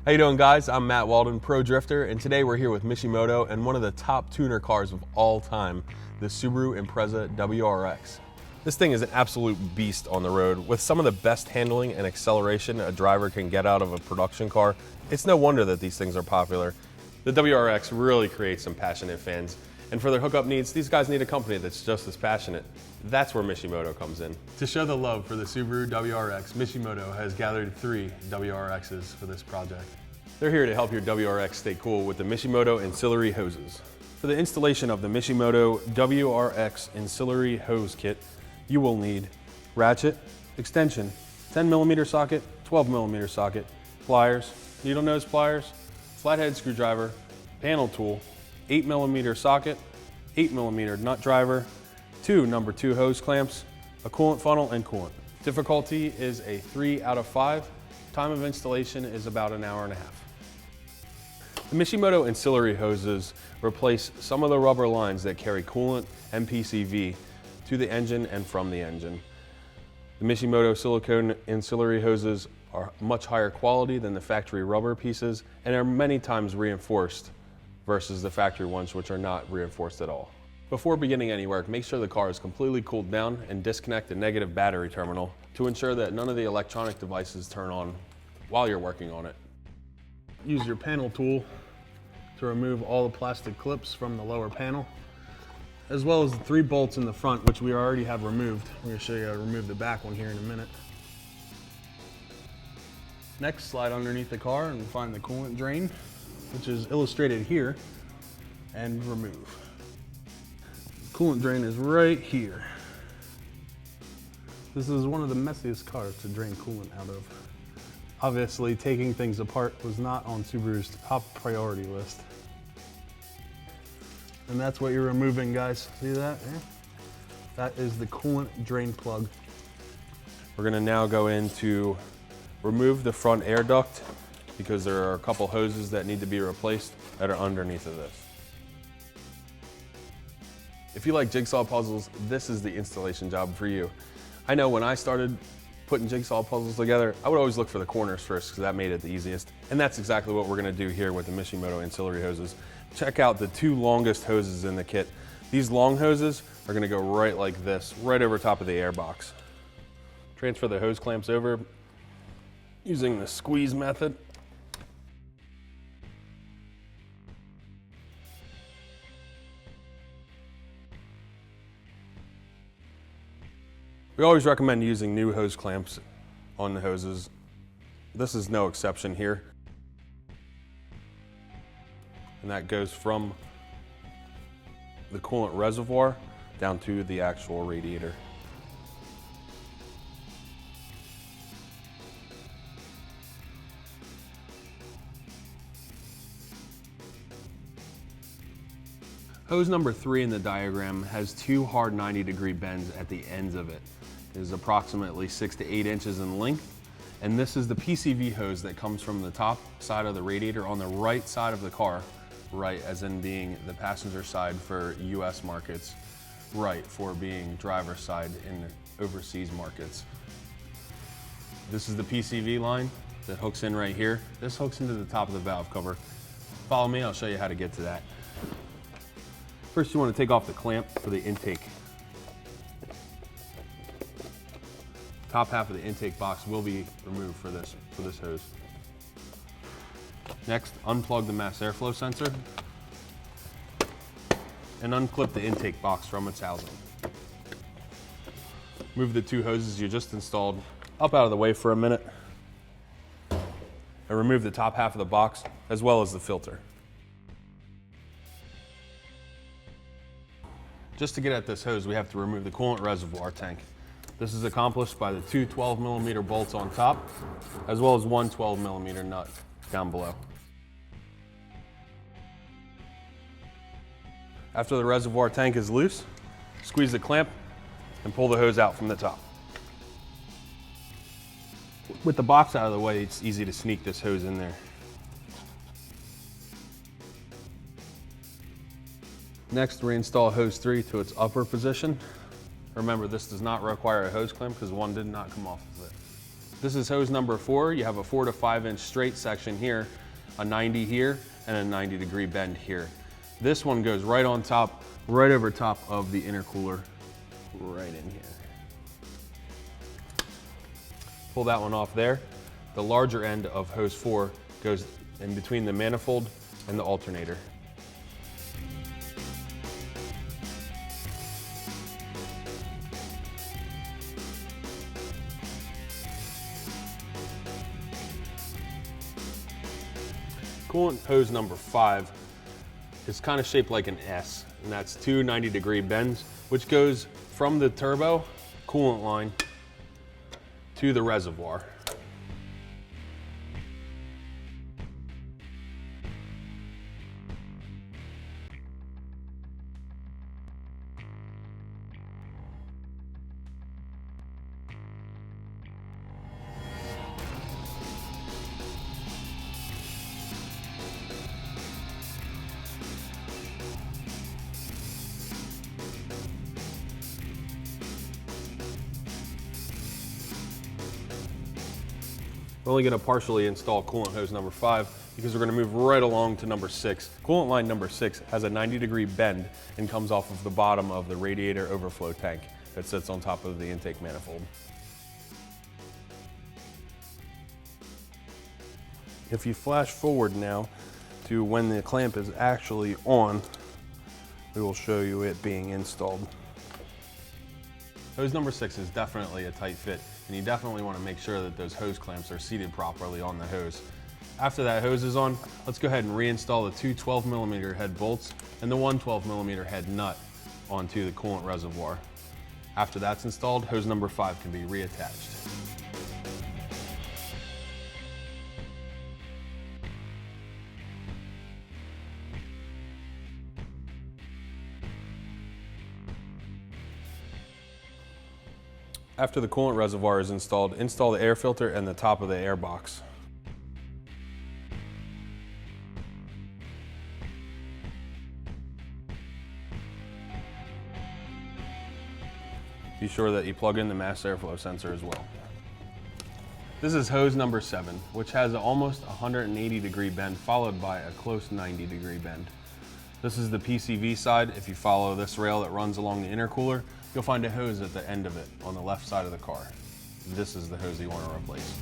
How you doing, guys? I'm Matt Waldin, Pro Drifter, and today we're here with Mishimoto and one of the top tuner cars of all time, the Subaru Impreza WRX. This thing is an absolute beast on the road. With some of the best handling and acceleration a driver can get out of a production car, it's no wonder that these things are popular. The WRX really creates some passionate fans, and for their hookup needs, these guys need a company that's just as passionate. That's where Mishimoto comes in. To show the love for the Subaru WRX, Mishimoto has gathered 3 WRXs for this project. They're here to help your WRX stay cool with the Mishimoto Ancillary Hoses. For the installation of the Mishimoto WRX Ancillary Hose Kit, you will need ratchet, extension, 10mm socket, 12mm socket, pliers, needle nose pliers, flathead screwdriver, panel tool, 8mm socket, 8mm nut driver, 2 number 2 hose clamps, a coolant funnel, and coolant. Difficulty is a 3 out of 5. Time of installation is about an hour and a half. The Mishimoto Ancillary Hoses replace some of the rubber lines that carry coolant and PCV to the engine and from the engine. The Mishimoto Silicone Ancillary Hoses are much higher quality than the factory rubber pieces and are many times reinforced versus the factory ones, which are not reinforced at all. Before beginning any work, make sure the car is completely cooled down and disconnect the negative battery terminal to ensure that none of the electronic devices turn on while you're working on it. Use your panel tool to remove all the plastic clips from the lower panel, as well as the 3 bolts in the front, which we already have removed. I'm going to show you how to remove the back one here in a minute. Next, slide underneath the car and find the coolant drain, which is illustrated here, and remove. Coolant drain is right here. This is one of the messiest cars to drain coolant out of. Obviously, taking things apart was not on Subaru's top priority list. And that's what you're removing, guys. See that? Yeah. That is the coolant drain plug. We're gonna now go in to remove the front air duct because there are a couple hoses that need to be replaced that are underneath of this. If you like jigsaw puzzles, this is the installation job for you. I know when I started putting jigsaw puzzles together, I would always look for the corners first because that made it the easiest. And that's exactly what we're gonna do here with the Mishimoto Ancillary Hoses. Check out the 2 longest hoses in the kit. These long hoses are gonna go right like this, right over top of the air box. Transfer the hose clamps over using the squeeze method. We always recommend using new hose clamps on the hoses. This is no exception here. And that goes from the coolant reservoir down to the actual radiator. Hose number 3 in the diagram has 2 hard 90-degree bends at the ends of it. It is approximately 6 to 8 inches in length, and this is the PCV hose that comes from the top side of the radiator on the right side of the car, right as in being the passenger side for US markets, right for being driver's side in overseas markets. This is the PCV line that hooks in right here. This hooks into the top of the valve cover. Follow me, I'll show you how to get to that. First, you want to take off the clamp for the intake. Top half of the intake box will be removed for this hose. Next, unplug the mass airflow sensor and unclip the intake box from its housing. Move the 2 hoses you just installed up out of the way for a minute and remove the top half of the box as well as the filter. Just to get at this hose, we have to remove the coolant reservoir tank. This is accomplished by the 2 12mm bolts on top, as well as 1 12mm nut down below. After the reservoir tank is loose, squeeze the clamp and pull the hose out from the top. With the box out of the way, it's easy to sneak this hose in there. Next, reinstall hose 3 to its upper position. Remember, this does not require a hose clamp because one did not come off of it. This is hose number 4. You have a 4 to 5 inch straight section here, a 90 here, and a 90-degree bend here. This one goes right on top, right over top of the intercooler, right in here. Pull that one off there. The larger end of hose 4 goes in between the manifold and the alternator. Coolant hose number 5 is kind of shaped like an S, and that's 2 90-degree bends, which goes from the turbo coolant line to the reservoir. We're only going to partially install coolant hose number 5 because we're going to move right along to number 6. Coolant line number 6 has a 90-degree bend and comes off of the bottom of the radiator overflow tank that sits on top of the intake manifold. If you flash forward now to when the clamp is actually on, we will show you it being installed. Hose number 6 is definitely a tight fit, and you definitely want to make sure that those hose clamps are seated properly on the hose. After that hose is on, let's go ahead and reinstall the 2 12mm head bolts and the 1 12mm head nut onto the coolant reservoir. After that's installed, hose number 5 can be reattached. After the coolant reservoir is installed, install the air filter and the top of the air box. Be sure that you plug in the mass airflow sensor as well. This is hose number 7, which has an almost 180-degree bend followed by a close 90-degree bend. This is the PCV side. If you follow this rail that runs along the intercooler, you'll find a hose at the end of it on the left side of the car. This is the hose you want to replace.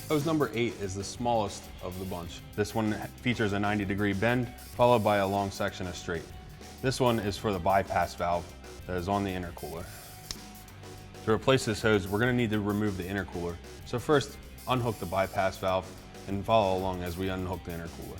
Hose number 8 is the smallest of the bunch. This one features a 90-degree bend, followed by a long section of straight. This one is for the bypass valve that is on the intercooler. To replace this hose, we're going to need to remove the intercooler. So first, unhook the bypass valve and follow along as we unhook the intercooler.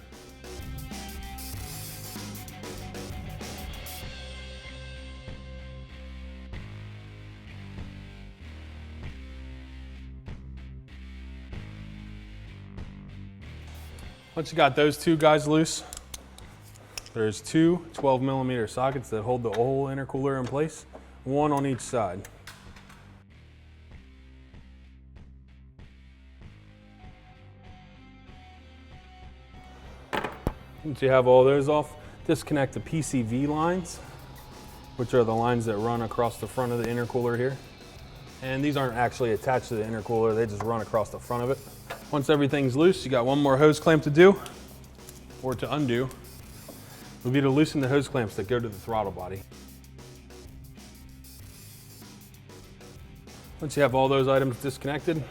Once you got those two guys loose, there's 2 12mm sockets that hold the whole intercooler in place, one on each side. Once you have all those off, disconnect the PCV lines, which are the lines that run across the front of the intercooler here. And these aren't actually attached to the intercooler, they just run across the front of it. Once everything's loose, you got one more hose clamp to do, or to undo, would be to loosen the hose clamps that go to the throttle body. Once you have all those items disconnected,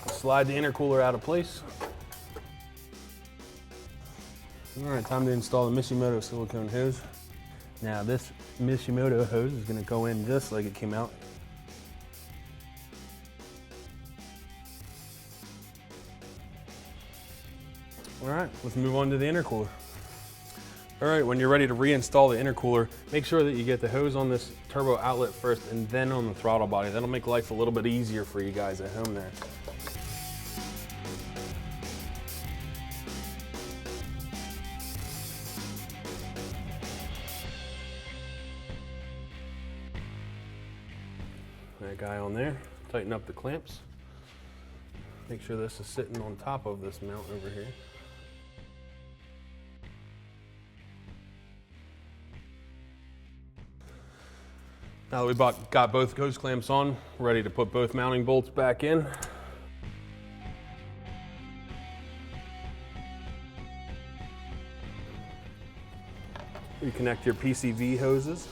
slide the intercooler out of place. All right, time to install the Mishimoto silicone hose. Now this Mishimoto hose is gonna go in just like it came out. All right, let's move on to the intercooler. All right, when you're ready to reinstall the intercooler, make sure that you get the hose on this turbo outlet first and then on the throttle body. That'll make life a little bit easier for you guys at home there. that guy on there, tighten up the clamps. Make sure this is sitting on top of this mount over here. Now that we got both hose clamps on, we're ready to put both mounting bolts back in. Reconnect your PCV hoses.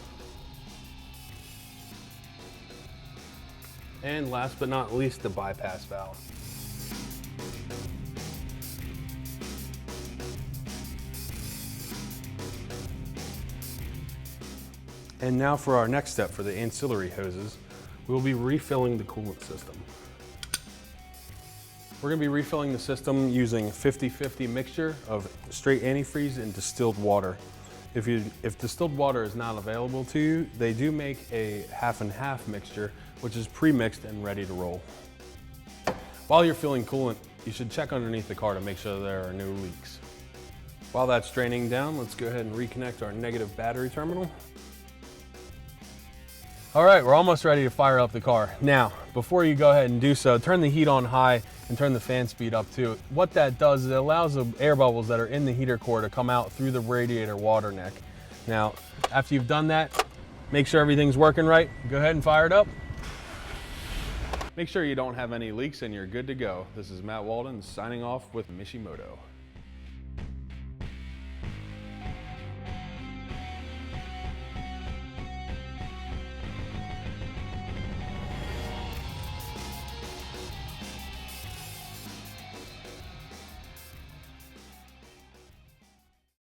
And last but not least, the bypass valve. And now for our next step for the ancillary hoses, we'll be refilling the coolant system. We're going to be refilling the system using 50-50 mixture of straight antifreeze and distilled water. If distilled water is not available to you, they do make a half and half mixture, which is pre-mixed and ready to roll. While you're filling coolant, you should check underneath the car to make sure there are no leaks. While that's draining down, let's go ahead and reconnect our negative battery terminal. All right, we're almost ready to fire up the car. Now, before you go ahead and do so, turn the heat on high and turn the fan speed up too. What that does is it allows the air bubbles that are in the heater core to come out through the radiator water neck. Now, after you've done that, make sure everything's working right. Go ahead and fire it up. Make sure you don't have any leaks and you're good to go. This is Matt Waldin signing off with Mishimoto.